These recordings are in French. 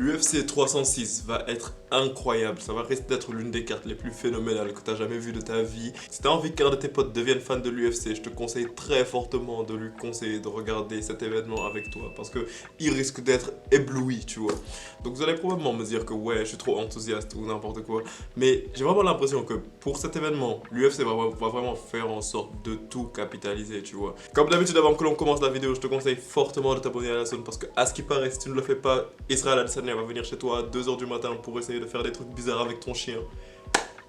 L'UFC 306 va être incroyable, ça va rester d'être l'une des cartes les plus phénoménales que tu as jamais vues de ta vie. Si tu as envie qu'un de tes potes devienne fan de l'UFC, je te conseille très fortement de lui conseiller de regarder cet événement avec toi parce que il risque d'être ébloui, tu vois. Donc vous allez probablement me dire que ouais, je suis trop enthousiaste ou n'importe quoi, mais j'ai vraiment l'impression que pour cet événement, l'UFC va vraiment faire en sorte de tout capitaliser, tu vois. Comme d'habitude, avant que l'on commence la vidéo, je te conseille fortement de t'abonner à la chaîne parce que, à ce qui paraît, si tu ne le fais pas, Israël Adesanya va venir chez toi à 2 h du matin pour essayer de faire des trucs bizarres avec ton chien.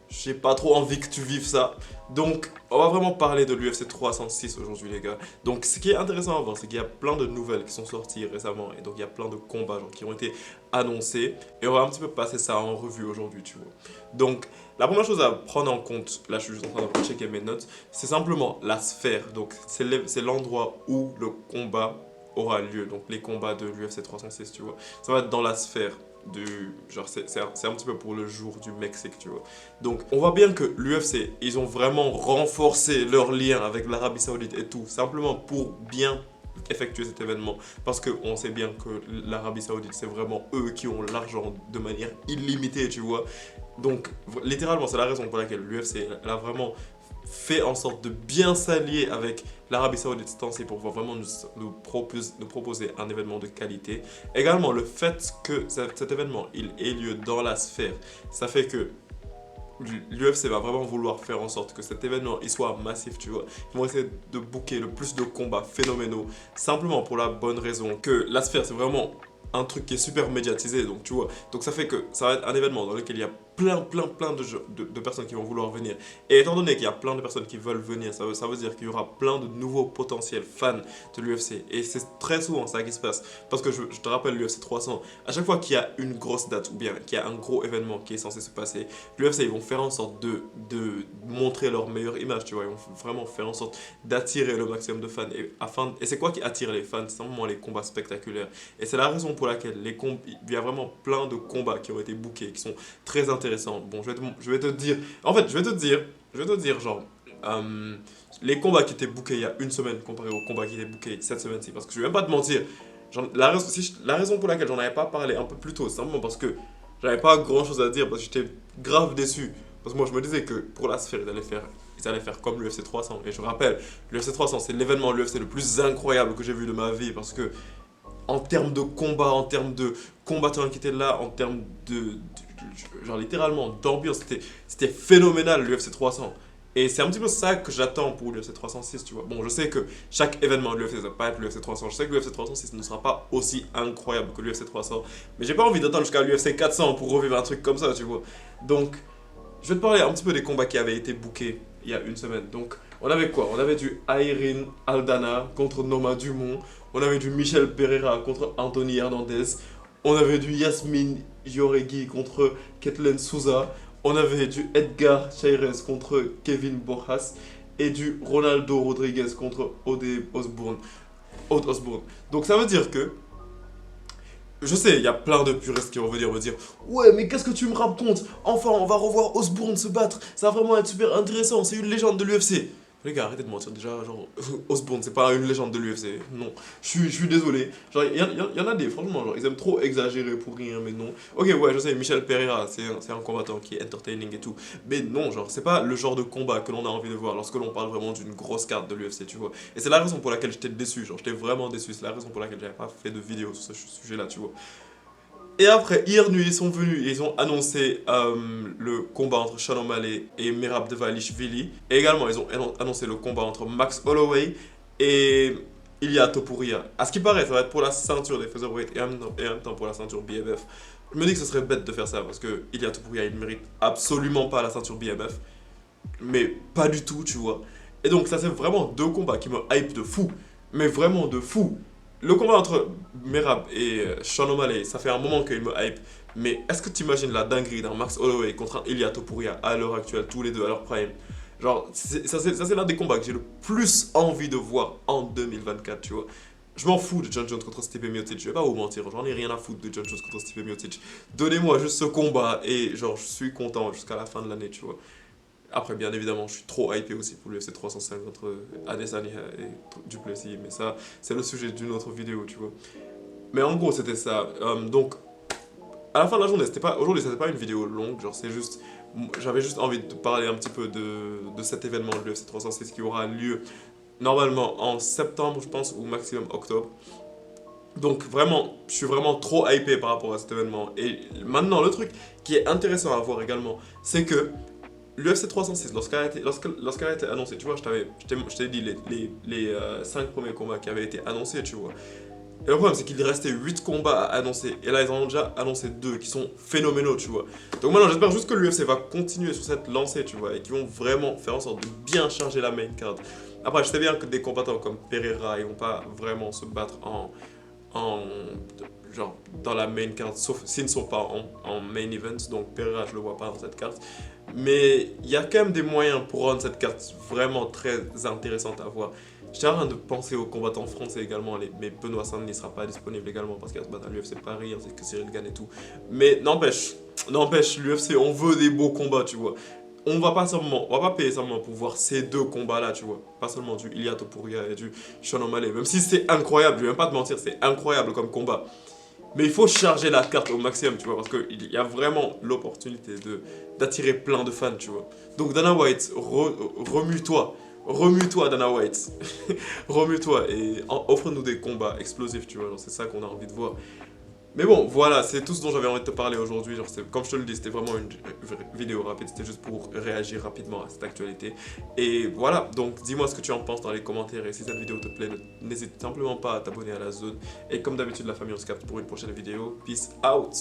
J'ai pas trop envie que tu vives ça. Donc, on va vraiment parler de l'UFC 306 aujourd'hui, les gars. Donc, ce qui est intéressant à voir, c'est qu'il y a plein de nouvelles qui sont sorties récemment. Et donc, il y a plein de combats genre, qui ont été annoncés. Et on va un petit peu passer ça en revue aujourd'hui, tu vois. Donc, la première chose à prendre en compte, là, je suis juste en train de checker mes notes, c'est simplement la sphère. Donc, c'est l'endroit où le combat aura lieu. Donc, les combats de l'UFC 306, tu vois. Ça va être dans la sphère. Genre c'est un petit peu pour le jour du Mexique, tu vois. Donc on voit bien que l'UFC, ils ont vraiment renforcé leur lien avec l'Arabie Saoudite et tout, simplement pour bien effectuer cet événement, parce qu'on sait bien que l'Arabie Saoudite, c'est vraiment eux qui ont l'argent de manière illimitée, tu vois. Donc littéralement, c'est la raison pour laquelle l'UFC a vraiment fait en sorte de bien s'allier avec l'Arabie Saoudite ce temps-ci pour pouvoir vraiment nous proposer un événement de qualité. Également, le fait que cet événement il ait lieu dans la sphère, ça fait que l'UFC va vraiment vouloir faire en sorte que cet événement il soit massif, tu vois. Ils vont essayer de booker le plus de combats phénoménaux, simplement pour la bonne raison que la sphère, c'est vraiment un truc qui est super médiatisé, donc tu vois. Donc ça fait que ça va être un événement dans lequel il y a plein de personnes qui vont vouloir venir. Et étant donné qu'il y a plein de personnes qui veulent venir, ça veut dire qu'il y aura plein de nouveaux potentiels fans de l'UFC. Et c'est très souvent ça qui se passe. Parce que je te rappelle l'UFC 300, à chaque fois qu'il y a une grosse date ou bien qu'il y a un gros événement qui est censé se passer, l'UFC ils vont faire en sorte de montrer leur meilleure image, tu vois. Ils vont vraiment faire en sorte d'attirer le maximum de fans. Et c'est quoi qui attire les fans? C'est simplement les combats spectaculaires. Et c'est la raison pour laquelle il y a vraiment plein de combats qui ont été bookés, qui sont très intéressants. Bon, je vais te dire, en fait, je vais te dire, genre, les combats qui étaient bookés il y a une semaine comparé aux combats qui étaient bookés cette semaine-ci. Parce que je vais même pas te mentir, la raison pour laquelle j'en avais pas parlé un peu plus tôt, c'est simplement parce que j'avais pas grand chose à dire, parce que j'étais grave déçu. Parce que moi, je me disais que pour la sphère, ils allaient faire comme l'UFC 300. Et je rappelle, l'UFC 300, c'est l'événement l'UFC le plus incroyable que j'ai vu de ma vie. Parce que en termes de combat, en termes de combattants qui étaient là, en termes genre littéralement d'ambiance, c'était phénoménal l'UFC 300. Et c'est un petit peu ça que j'attends pour l'UFC 306, tu vois. Bon, je sais que chaque événement de l'UFC, ça va pas être l'UFC 300. Je sais que l'UFC 306 ne sera pas aussi incroyable que l'UFC 300. Mais j'ai pas envie d'attendre jusqu'à l'UFC 400 pour revivre un truc comme ça, tu vois. Donc, je vais te parler un petit peu des combats qui avaient été bookés il y a une semaine. Donc, on avait quoi? On avait du Irene Aldana contre Norma Dumont. On avait du Michel Pereira contre Anthony Hernandez. On avait du Yasmin Jauregui contre Kathleen Souza. On avait du Edgar Chairez contre Kevin Borjas. Et du Ronaldo Rodriguez contre Ode Osbourne. Donc, ça veut dire que je sais, il y a plein de puristes qui vont venir me dire ouais, mais qu'est-ce que tu me racontes? Enfin, on va revoir Osbourne se battre, ça va vraiment être super intéressant, c'est une légende de l'UFC. Les gars, arrêtez de mentir déjà, genre, Osbourne, c'est pas une légende de l'UFC, non. Je suis désolé. Genre, il y en a des, franchement, genre, ils aiment trop exagérer pour rien, mais non. Ok, ouais, je sais, Michel Pereira, c'est un combattant qui est entertaining et tout. Mais non, genre, c'est pas le genre de combat que l'on a envie de voir lorsque l'on parle vraiment d'une grosse carte de l'UFC, tu vois. Et c'est la raison pour laquelle j'étais déçu, genre, j'étais vraiment déçu. C'est la raison pour laquelle j'avais pas fait de vidéo sur ce sujet-là, tu vois. Et après, hier nuit, ils sont venus et ils ont annoncé le combat entre Sean O'Malley et Merab Dvalishvili. Et également, ils ont annoncé le combat entre Max Holloway et Ilia Topuria. À ce qui paraît, ça va être pour la ceinture des featherweight et en même temps pour la ceinture BMF. Je me dis que ce serait bête de faire ça parce que Ilia Topuria, il ne mérite absolument pas la ceinture BMF. Mais pas du tout, tu vois. Et donc, ça, c'est vraiment deux combats qui me hype de fou. Mais vraiment de fou. Le combat entre Merab et Sean O'Malley, ça fait un moment qu'il me hype. Mais est-ce que tu imagines la dinguerie d'un Max Holloway contre un Ilia Topuria à l'heure actuelle, tous les deux à leur prime? Genre, ça c'est l'un des combats que j'ai le plus envie de voir en 2024, tu vois. Je m'en fous de John Jones contre Stipe Miocic, je vais pas vous mentir, j'en ai rien à foutre de John Jones contre Stipe Miocic. Donnez-moi juste ce combat et genre, je suis content jusqu'à la fin de l'année, tu vois. Après, bien évidemment, je suis trop hypé aussi pour l'UFC 305 entre Adesanya et Duplessis, mais ça, c'est le sujet d'une autre vidéo, tu vois. Mais en gros, c'était ça. Donc, à la fin de la journée, aujourd'hui c'était pas une vidéo longue, genre c'est juste, j'avais juste envie de te parler un petit peu de cet événement de l'UFC 306 qui aura lieu normalement en septembre, je pense, ou maximum octobre. Donc vraiment, je suis vraiment trop hypé par rapport à cet événement. Et maintenant, le truc qui est intéressant à voir également, c'est que l'UFC 306, lorsqu'elle a été annoncée, tu vois, je t'ai dit les 5 premiers combats qui avaient été annoncés, tu vois. Et le problème, c'est qu'il restait 8 combats à annoncer. Et là, ils en ont déjà annoncé 2 qui sont phénoménaux, tu vois. Donc maintenant, j'espère juste que l'UFC va continuer sur cette lancée, tu vois, et qu'ils vont vraiment faire en sorte de bien charger la main card. Après, je sais bien que des combattants comme Pereira, ils vont pas vraiment se battre en genre dans la main card, sauf s'ils ne sont pas en main event, donc Pereira je le vois pas dans cette carte. Mais il y a quand même des moyens pour rendre cette carte vraiment très intéressante à voir. J'étais en train de penser aux combattants français également, mais Benoît Saint ne sera pas disponible également parce qu'il va se battre à l'UFC Paris, ainsi que Cyril Gane et tout. Mais n'empêche, l'UFC, on veut des beaux combats, tu vois. On va pas payer seulement pour voir ces 2 combats-là, tu vois. Pas seulement du Ilia Topuria et du Sean O'Malley. Même si c'est incroyable, je vais même pas te mentir, c'est incroyable comme combat. Mais il faut charger la carte au maximum, tu vois, parce qu'il y a vraiment l'opportunité d'attirer plein de fans, tu vois. Donc Dana White, remue-toi. Remue-toi, Dana White. Remue-toi et offre-nous des combats explosifs, tu vois. C'est ça qu'on a envie de voir. Mais bon, voilà, c'est tout ce dont j'avais envie de te parler aujourd'hui. Genre, comme je te le dis, c'était vraiment une vidéo rapide. C'était juste pour réagir rapidement à cette actualité. Et voilà, donc dis-moi ce que tu en penses dans les commentaires. Et si cette vidéo te plaît, n'hésite simplement pas à t'abonner à la zone. Et comme d'habitude, la famille, on se capte pour une prochaine vidéo. Peace out!